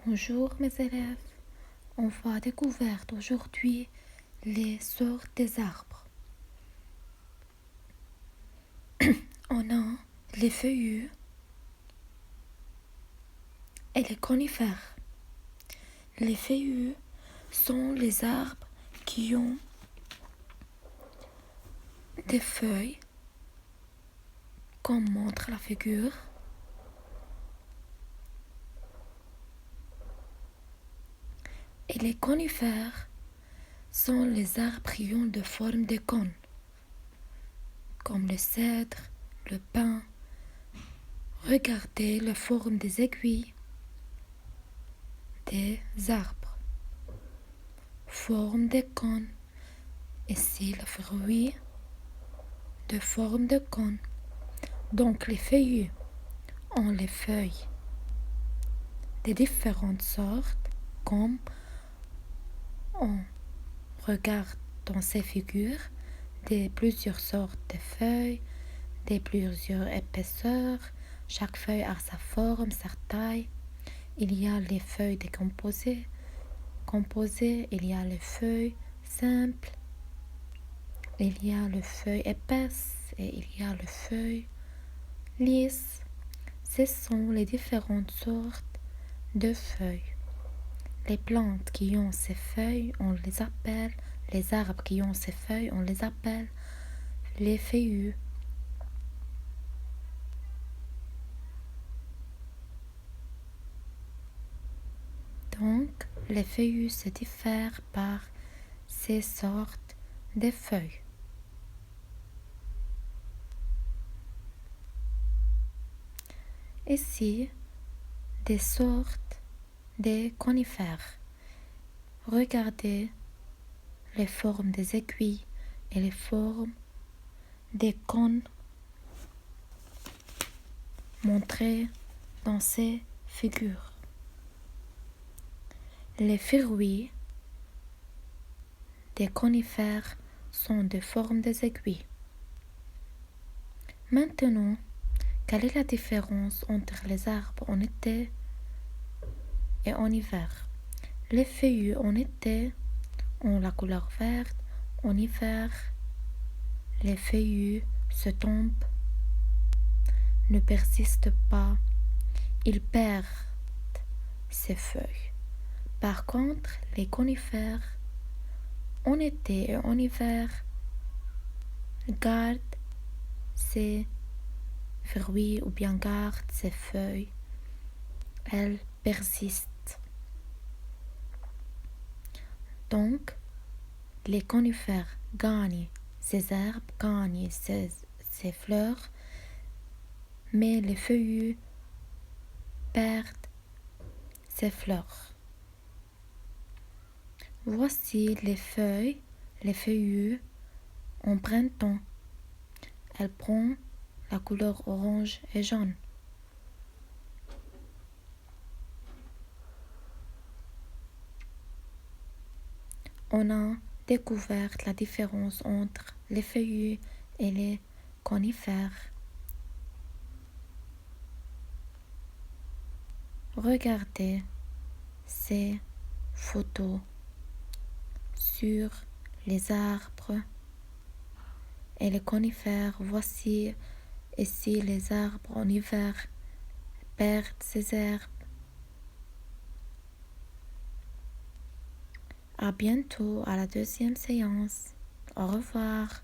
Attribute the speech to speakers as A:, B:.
A: Bonjour mes élèves, on va découvrir aujourd'hui les sortes des arbres. On a les feuillus et les conifères. Les feuillus sont les arbres qui ont des feuilles, comme montre la figure. Et les conifères sont les arbres qui ont de forme de cône, comme le cèdre, le pin. Regardez la forme des aiguilles des arbres. Forme de cône. Ici, le fruit de forme de cône. Donc, les feuillus ont les feuilles de différentes sortes, comme on regarde dans ces figures, de plusieurs sortes de feuilles, de plusieurs épaisseurs. Chaque feuille a sa forme, sa taille. Il y a les feuilles décomposées, il y a les feuilles simples, il y a les feuilles épaisses et il y a les feuilles lisses. Ce sont les différentes sortes de feuilles. Les plantes qui ont ces feuilles, on les appelle, les arbres qui ont ces feuilles, on les appelle les feuillus. Donc, les feuillus se diffèrent par ces sortes de feuilles. Ici, des sortes de conifères. Regardez les formes des aiguilles et les formes des cônes montrées dans ces figures. Les fruits des conifères sont de forme des aiguilles. Maintenant, quelle est la différence entre les arbres en été et en hiver? Les feuillus en été ont la couleur verte. En hiver, les feuillus se tombent, ne persistent pas, ils perdent ses feuilles. Par contre, les conifères, en été et en hiver, gardent ses fruits ou bien gardent ses feuilles. Elles persistent. Donc, les conifères gagnent ces herbes, gagnent ces fleurs, mais les feuillus perdent ces fleurs. Voici les feuillus en printemps. Elles prennent la couleur orange et jaune. On a découvert la différence entre les feuillus et les conifères. Regardez ces photos sur les arbres et les conifères. Voici ici les arbres en hiver perdent ces herbes. À bientôt à la deuxième séance. Au revoir.